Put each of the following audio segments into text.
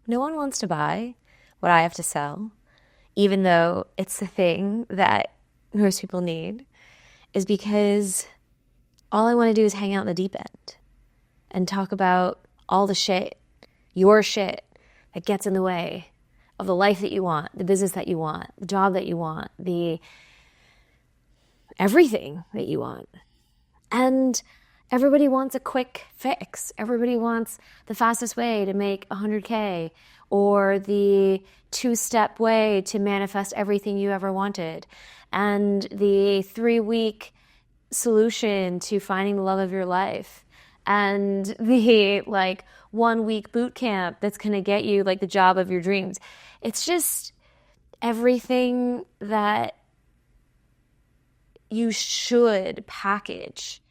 No one wants to buy what I have to sell, even though it's the thing that most people need, is because all I want to do is hang out in the deep end and talk about all the shit, your shit, that gets in the way of the life that you want, the business that you want, the job that you want, the everything that you want. And everybody wants a quick fix. Everybody wants the fastest way to make 100K or the two-step way to manifest everything you ever wanted and the 3-week solution to finding the love of your life and the 1-week boot camp that's going to get you the job of your dreams. It's just everything that you should package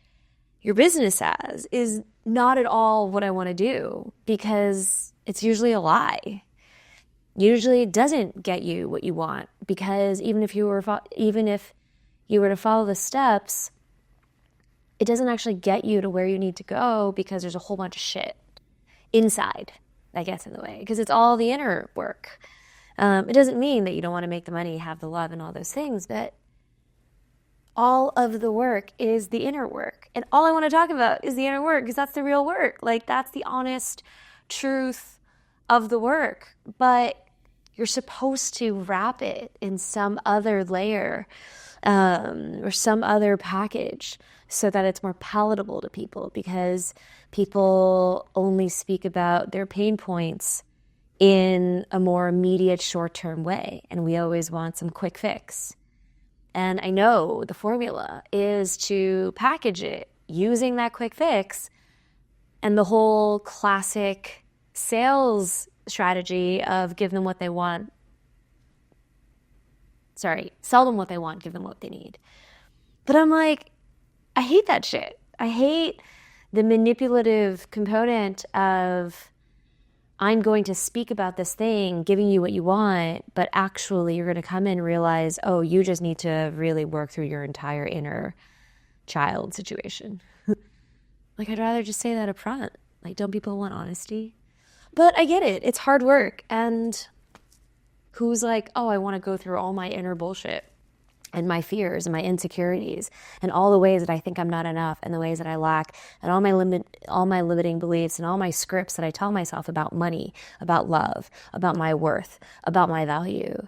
your business as is not at all what I want to do, because it's usually a lie. Usually it doesn't get you what you want, because even if you were to follow the steps, it doesn't actually get you to where you need to go, because there's a whole bunch of shit inside that gets in the way, because it's all the inner work. It doesn't mean that you don't want to make the money, have the love and all those things, but all of the work is the inner work. And all I want to talk about is the inner work, because that's the real work. That's the honest truth of the work. But you're supposed to wrap it in some other layer or some other package so that it's more palatable to people, because people only speak about their pain points in a more immediate short-term way. And we always want some quick fix. And I know the formula is to package it using that quick fix and the whole classic sales strategy of give them what they want. Sorry, sell them what they want, give them what they need. But I'm like, I hate that shit. I hate the manipulative component of I'm going to speak about this thing, giving you what you want, but actually you're going to come in and realize, oh, you just need to really work through your entire inner child situation. I'd rather just say that up front. Don't people want honesty? But I get it. It's hard work. And who's oh, I want to go through all my inner bullshit and my fears and my insecurities and all the ways that I think I'm not enough and the ways that I lack and all my limiting beliefs and all my scripts that I tell myself about money, about love, about my worth, about my value.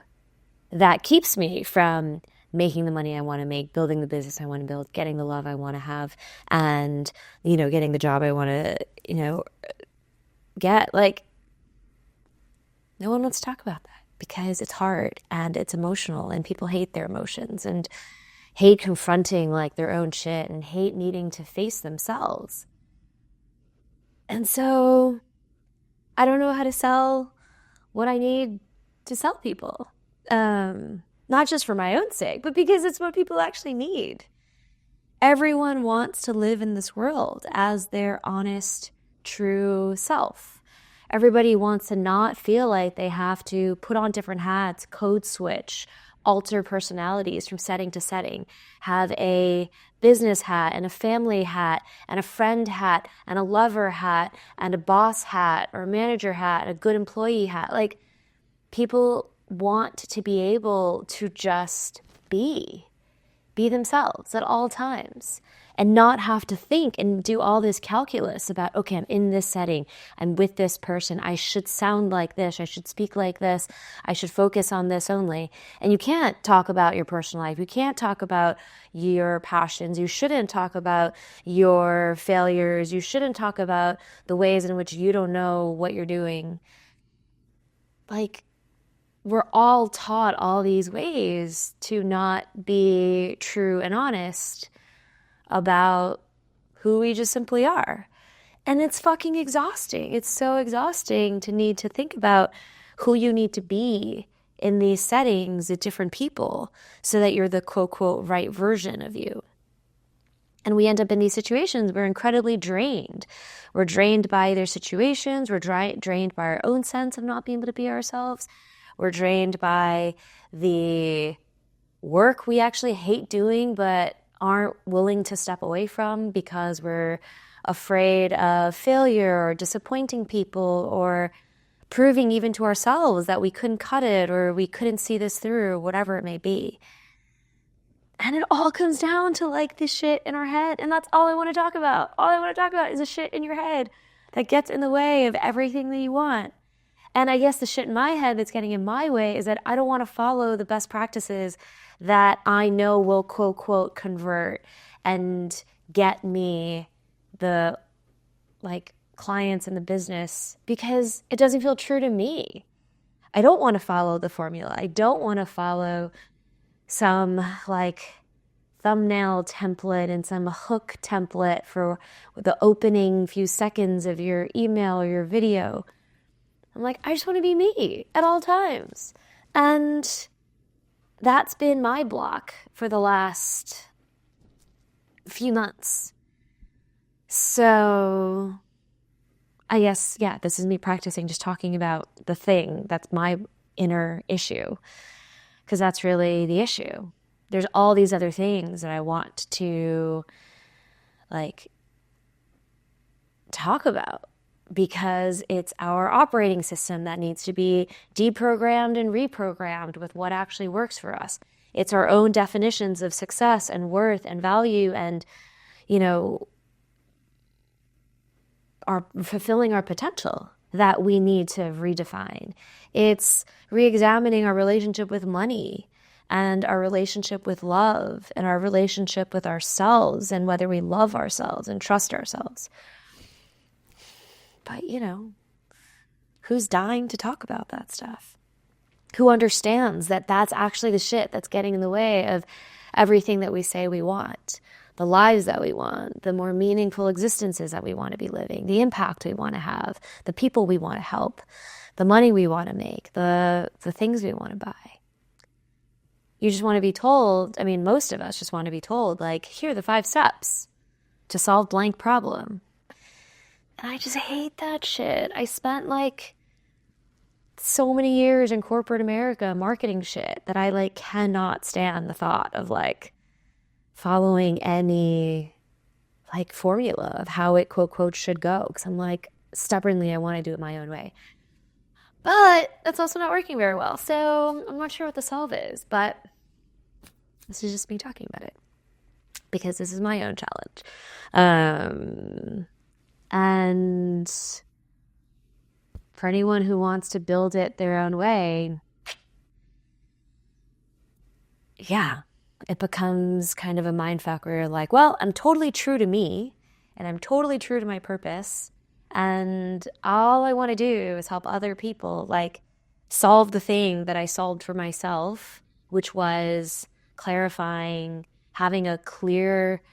That keeps me from making the money I want to make, building the business I want to build, getting the love I want to have, and, getting the job I want to, get. No one wants to talk about that, because it's hard and it's emotional and people hate their emotions and hate confronting their own shit and hate needing to face themselves. And so I don't know how to sell what I need to sell people. Not just for my own sake, but because it's what people actually need. Everyone wants to live in this world as their honest, true self. Everybody wants to not feel like they have to put on different hats, code switch, alter personalities from setting to setting, have a business hat and a family hat and a friend hat and a lover hat and a boss hat or a manager hat and a good employee hat. People want to be able to just be themselves at all times and not have to think and do all this calculus about, okay, I'm in this setting, I'm with this person, I should sound like this, I should speak like this, I should focus on this only. And you can't talk about your personal life, you can't talk about your passions, you shouldn't talk about your failures, you shouldn't talk about the ways in which you don't know what you're doing. We're all taught all these ways to not be true and honest about who we just simply are. And it's fucking exhausting. It's so exhausting to need to think about who you need to be in these settings with different people so that you're the quote, quote, right version of you. And we end up in these situations, we're incredibly drained. We're drained by their situations. We're drained by our own sense of not being able to be ourselves. We're drained by the work we actually hate doing but aren't willing to step away from because we're afraid of failure or disappointing people or proving even to ourselves that we couldn't cut it or we couldn't see this through or whatever it may be. And it all comes down to like this shit in our head. And that's all I want to talk about. All I want to talk about is the shit in your head that gets in the way of everything that you want. And I guess the shit in my head that's getting in my way is that I don't want to follow the best practices that I know will quote, quote, convert and get me the like clients in the business because it doesn't feel true to me. I don't want to follow the formula. I don't want to follow some like thumbnail template and some hook template for the opening few seconds of your email or your video. I'm like, I just want to be me at all times. And that's been my block for the last few months. So I guess, yeah, this is me practicing just talking about the thing that's my inner issue, because that's really the issue. There's all these other things that I want to like talk about because it's our operating system that needs to be deprogrammed and reprogrammed with what actually works for us. It's our own definitions of success and worth and value and, you know, our fulfilling our potential that we need to redefine. It's re-examining our relationship with money and our relationship with love and our relationship with ourselves and whether we love ourselves and trust ourselves. But, you know, who's dying to talk about that stuff? Who understands that that's actually the shit that's getting in the way of everything that we say we want? The lives that we want, the more meaningful existences that we want to be living, the impact we want to have, the people we want to help, the money we want to make, the things we want to buy. You just want to be told, I mean, most of us just want to be told, like, here are the 5 steps to solve blank problem. And I just hate that shit. I spent like so many years in corporate America marketing shit that I like cannot stand the thought of like following any like formula of how it quote quote should go, because I'm like stubbornly I want to do it my own way, but that's also not working very well. So I'm not sure what the solve is, but this is just me talking about it because this is my own challenge. And for anyone who wants to build it their own way, yeah, it becomes kind of a mindfuck where you're like, well, I'm totally true to me and I'm totally true to my purpose. And all I want to do is help other people like solve the thing that I solved for myself, which was clarifying, having a clear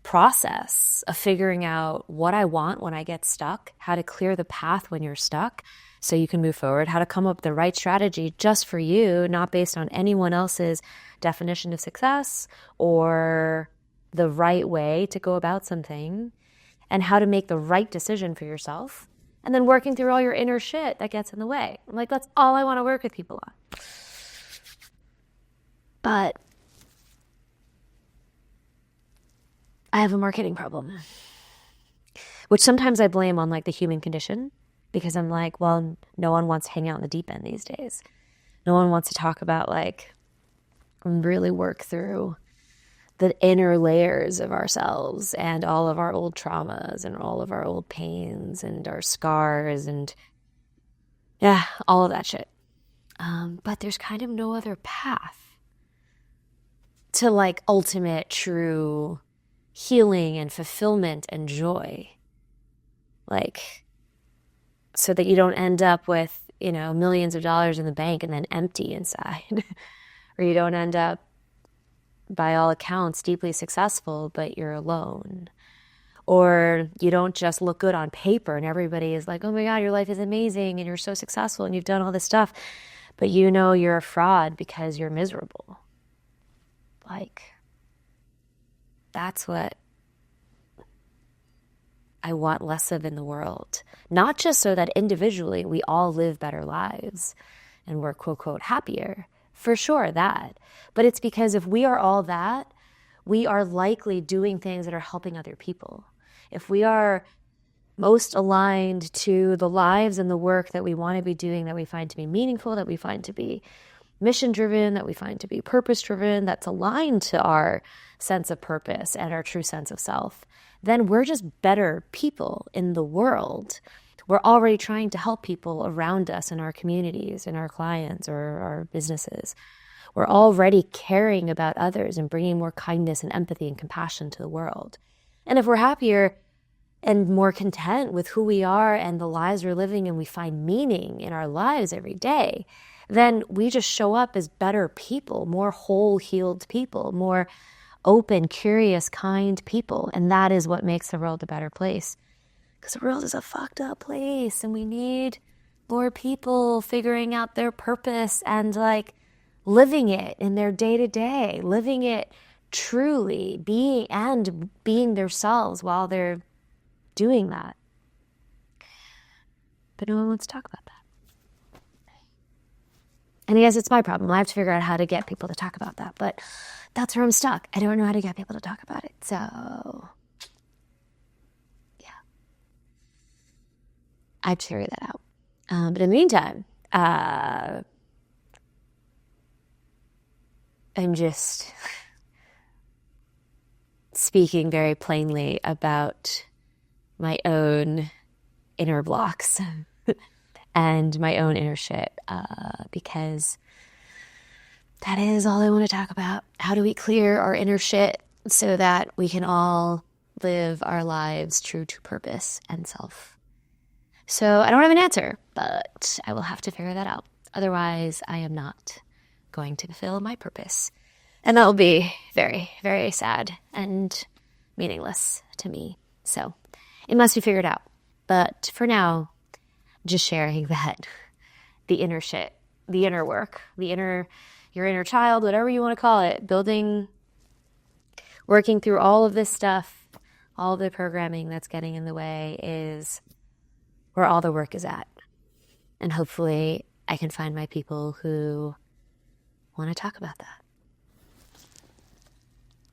process of figuring out what I want when I get stuck, how to clear the path when you're stuck so you can move forward, how to come up with the right strategy just for you, not based on anyone else's definition of success or the right way to go about something, and how to make the right decision for yourself, and then working through all your inner shit that gets in the way. I'm like, that's all I want to work with people on. But I have a marketing problem, which sometimes I blame on like the human condition, because I'm like, well, no one wants to hang out in the deep end these days. No one wants to talk about like really work through the inner layers of ourselves and all of our old traumas and all of our old pains and our scars and yeah, all of that shit. But there's kind of no other path to like ultimate true healing and fulfillment and joy. Like, so that you don't end up with, you know, millions of dollars in the bank and then empty inside. Or you don't end up, by all accounts, deeply successful, but you're alone. Or you don't just look good on paper and everybody is like, oh my God, your life is amazing and you're so successful and you've done all this stuff, but you know you're a fraud because you're miserable. Like, that's what I want less of in the world. Not just so that individually we all live better lives and we're quote, quote, happier. For sure, that. But it's because if we are all that, we are likely doing things that are helping other people. If we are most aligned to the lives and the work that we want to be doing, that we find to be meaningful, that we find to be mission driven, that we find to be purpose driven, that's aligned to our sense of purpose and our true sense of self, then we're just better people in the world. We're already trying to help people around us in our communities, in our clients or our businesses. We're already caring about others and bringing more kindness and empathy and compassion to the world. And if we're happier and more content with who we are and the lives we're living, and we find meaning in our lives every day, then we just show up as better people, more whole, healed people, more open, curious, kind people. And that is what makes the world a better place. Because the world is a fucked up place, and we need more people figuring out their purpose and like living it in their day-to-day, living it truly, being themselves while they're doing that. But no one wants to talk about that. And I guess it's my problem. I have to figure out how to get people to talk about that. But that's where I'm stuck. I don't know how to get people to talk about it. So, yeah. I'd figure that out. But in the meantime, I'm just speaking very plainly about my own inner blocks and my own inner shit, because that is all I want to talk about. How do we clear our inner shit so that we can all live our lives true to purpose and self? So I don't have an answer, but I will have to figure that out. Otherwise, I am not going to fulfill my purpose. And that will be very, very sad and meaningless to me. So it must be figured out. But for now, just sharing that the inner shit, the inner work, your inner child, whatever you want to call it, working through all of this stuff, all of the programming that's getting in the way is where all the work is at. And hopefully I can find my people who want to talk about that.